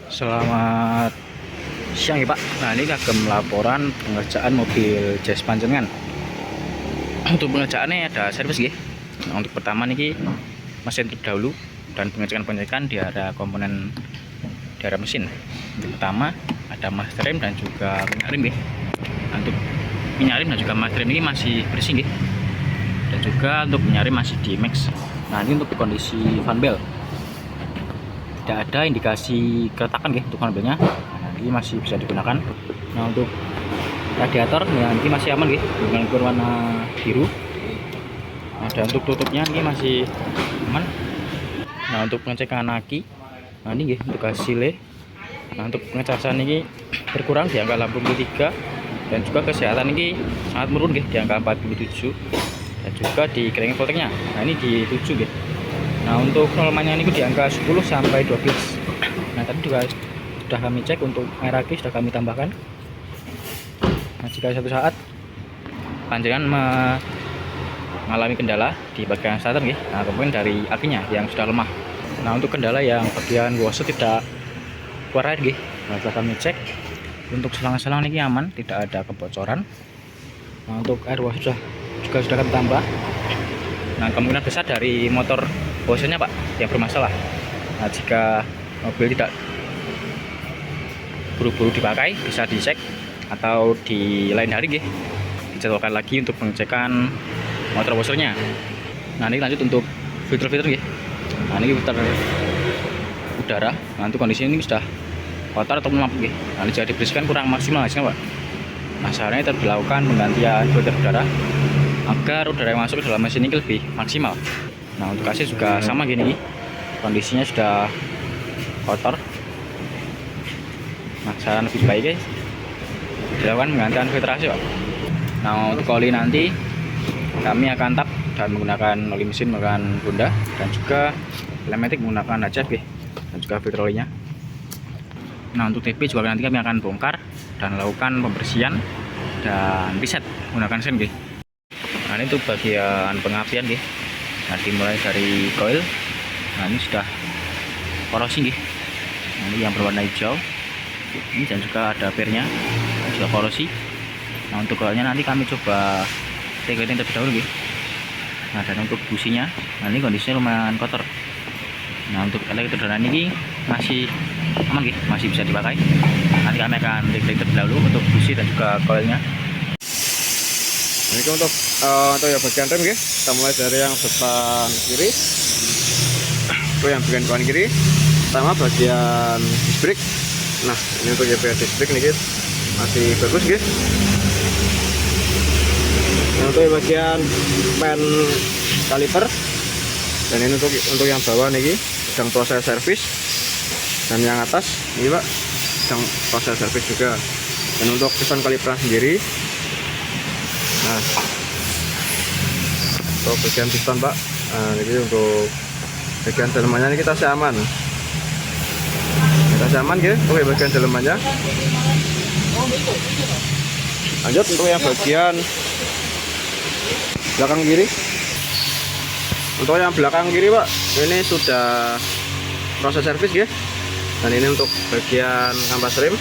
Selamat siang ya Pak. Nah ini kagem laporan pengerjaan mobil Jazz Panjenengan. Untuk pengerjaannya ada servis ya. Nah, untuk pertama nih mesin terdahulu dan pengecekan di area komponen di area mesin. Untuk pertama ada master rem dan juga minyak rem ya. Nah, untuk minyak rem dan juga master rem ini masih bersih ya. Dan juga untuk minyak rem masih di max. Nah ini untuk kondisi fan belt tidak ada indikasi keretakan ya untuk mobilnya. Nah, ini masih bisa digunakan. Nah untuk radiator ya ini masih aman ya dengan berwarna biru. Nah, dan untuk tutupnya ini masih aman. Nah untuk pengecekan aki, nah ini ya untuk hasilnya. Nah untuk pengecasan ini berkurang di angka 83 dan juga kesehatan ini sangat menurun ya di angka 47 dan juga di keringin volteknya. Nah ini di 7 ya. Nah untuk normalnya ini di angka 10 sampai 12. Nah tadi juga sudah kami cek untuk air aki sudah kami tambahkan. Nah jika suatu saat panjenengan mengalami kendala di bagian starter ya, nah kemudian dari akinya yang sudah lemah. Nah untuk kendala yang bagian washer tidak keluar air ya, nah sudah kami cek untuk selang-selang ini aman, tidak ada kebocoran. Nah untuk air washer juga sudah kami tambah. Nah kemungkinan besar dari motor washernya Pak yang bermasalah. Nah jika mobil tidak buru-buru dipakai bisa dicek atau di lain hari ya, dijadwalkan lagi untuk pengecekan motor washernya. Nah ini lanjut untuk filter-filter ya. Nah ini filter udara. Nah untuk kondisi ini sudah kotor atau mampu ya. Nah ini jika dibersihkan kurang maksimal hasilnya Pak. Nah sarannya tetap dilakukan penggantian filter udara agar udara yang masuk ke dalam mesin ini lebih maksimal. Nah untuk AC juga sama gini, kondisinya sudah kotor. Nah saran lebih baik guys dilakukan penggantian filter AC Pak. Nah untuk oli nanti kami akan tap dan menggunakan oli mesin menggunakan Honda dan juga Telematic menggunakan HCV dan juga filter olinya. Nah untuk TP juga nanti kami akan bongkar dan lakukan pembersihan dan reset menggunakan sen. Nah ini untuk bagian pengapian ya. Nah dimulai dari coil. Nah ini sudah korosi ya. Nah, ini yang berwarna hijau ini dan juga ada pernya juga korosi. Nah untuk coilnya nanti kami coba teketin terlebih dahulu ya. Nah dan untuk businya, nah ini kondisinya lumayan kotor. Nah untuk elektrodrana ini masih aman ya, masih bisa dipakai. Nanti kami akan teketin terlebih dahulu untuk busi dan juga coilnya. Ini untuk ya bagian rem ya, kita mulai dari yang depan kiri. Itu yang bagian kanan kiri. Pertama bagian disc brake. Nah ini untuk bagian disc brake nih masih bagus ya. Nah, untuk bagian pen kaliper dan ini untuk yang bawah nih sedang proses servis, dan yang atas ini Pak sedang proses servis juga. Dan untuk piston kaliper sendiri, nah untuk bagian piston Pak, nah ini untuk bagian dalemannya ini kita aman ya. Oke bagian dalemannya. Lanjut untuk yang bagian belakang kiri. Untuk yang belakang kiri Pak, ini sudah proses servis ya. Dan ini untuk bagian kampas rem.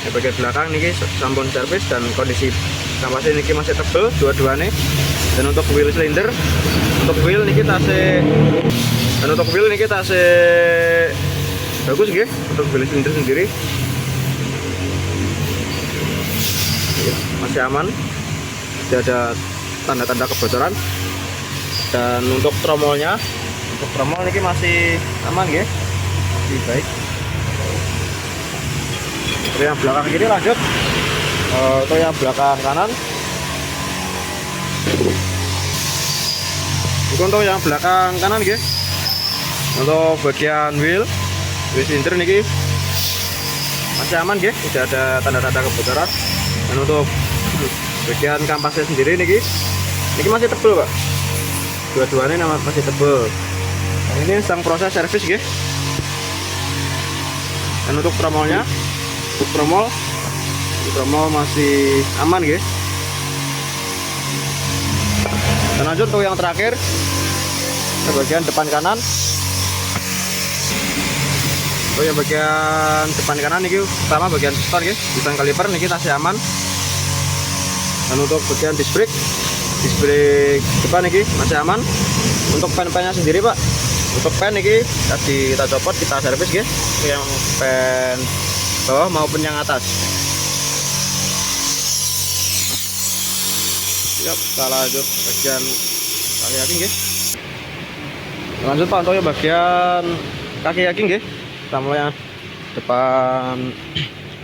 Di bagian belakang ini sampun servis dan kondisi kampas ini masih tebel dua-duanya. Dan untuk wheel cylinder, untuk wheel ini kita bagus ya. Untuk wheel cylinder sendiri masih aman, tidak ada tanda-tanda kebocoran. Dan untuk tromol ini masih aman ya, masih baik. Untuk yang belakang kiri lanjut untuk yang belakang kanan. Untuk yang belakang kanan ya, untuk bagian wheel cylinder ini masih aman ya, tidak ada tanda-tanda kebocoran. Dan untuk bagian kampasnya sendiri ini masih tebel Pak, dua-duanya masih tebel. Dan ini sedang proses servis ya. Dan untuk tromolnya, tromol masih aman ya. Dan lanjut untuk yang terakhir ke bagian depan kanan. Oh ya, bagian depan kanan niki pertama bagian piston nggih, piston kaliper niki tasih aman. Dan untuk bagian disc brake depan niki masih aman. Untuk pen-pennya sendiri Pak, untuk pen niki tadi kita copot, kita servis nggih, yang pen bawah maupun yang atas. Siap, kita lanjut bagian kaki yakin nggih. Lanjut Pak untuk bagian kaki yakin nggih. Kita mulai yang depan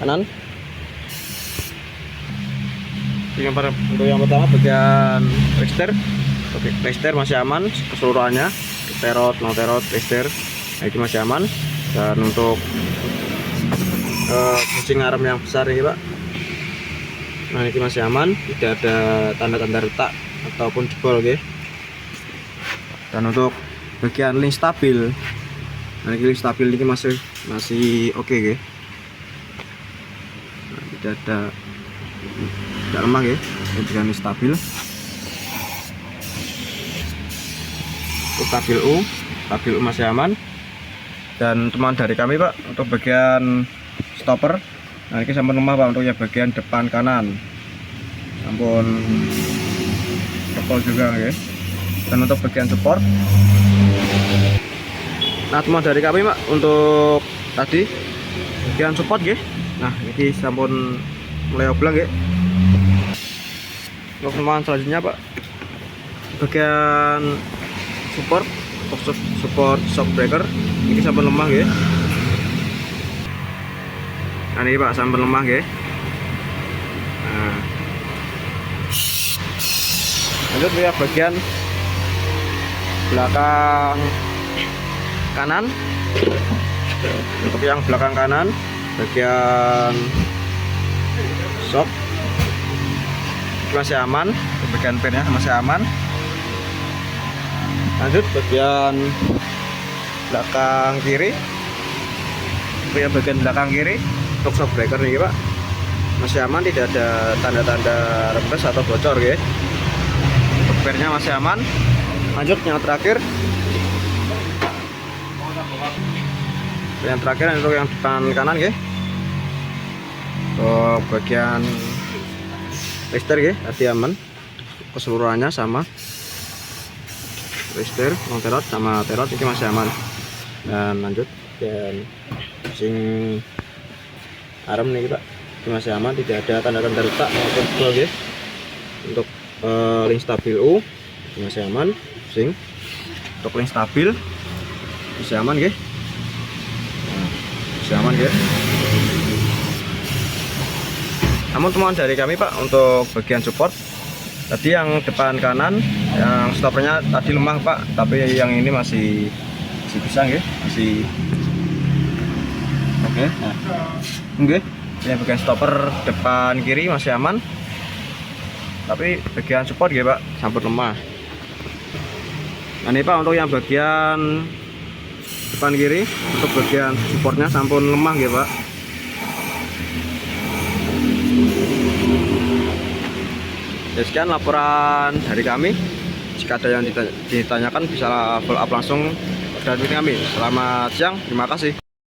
kanan. Untuk yang pertama bagian register masih aman keseluruhannya, terot, no terot, register ini masih aman. Dan untuk kucing arm yang besar ini Pak, nah ini masih aman, tidak ada tanda-tanda retak ataupun jebol gitu. Dan untuk bagian link stabil, nah ini link stabil ini masih oke gitu. Nah, tidak lemah ya, ini bagian link stabil. Untuk stabil U masih aman. Dan teman dari kami Pak, untuk bagian stopper, nah ini sampun lemah Pak, untuk yang bagian depan kanan sampun tebal juga ya. Dan untuk bagian support, nah teman dari kami Pak, untuk tadi bagian support ya, nah ini sampun mulai oblang ya. Untuk teman selanjutnya Pak, bagian support shock breaker ini sampun lemah ya. Nah ini Pak, sampun lemah ya. Nah, lanjut ya bagian belakang kanan. Untuk yang belakang kanan bagian shock masih aman, bagian pennya masih aman. Lanjut bagian belakang kiri, bagian belakang kiri untuk shock breaker nih Pak masih aman, tidak ada tanda-tanda rembes atau bocor ya. Untuk pernya masih aman. Lanjut yang terakhir, untuk yang depan kanan ya, untuk bagian register ya tadi aman, keseluruhannya sama. Register, non terot sama terot ini masih aman. Dan lanjut dan sing arm nih Pak, ini masih aman, tidak ada tanda-tanda retak maupun jebol ya. Untuk link stabil U ini masih aman, sing untuk link stabil masih aman ya, masih aman ya. Namun teman dari kami Pak, untuk bagian support tadi yang depan kanan, yang stoppernya tadi lemah Pak, tapi yang ini masih bisa ya, masih oke. Nah, oke. Ini bagian stopper depan kiri masih aman, tapi bagian support ya Pak, sampun lemah. Nah ini Pak, untuk yang bagian depan kiri, untuk bagian supportnya sampun lemah ya Pak. Ya, sekian laporan dari kami. Jika ada yang ditanyakan bisa follow up langsung dari kami. Selamat siang, terima kasih.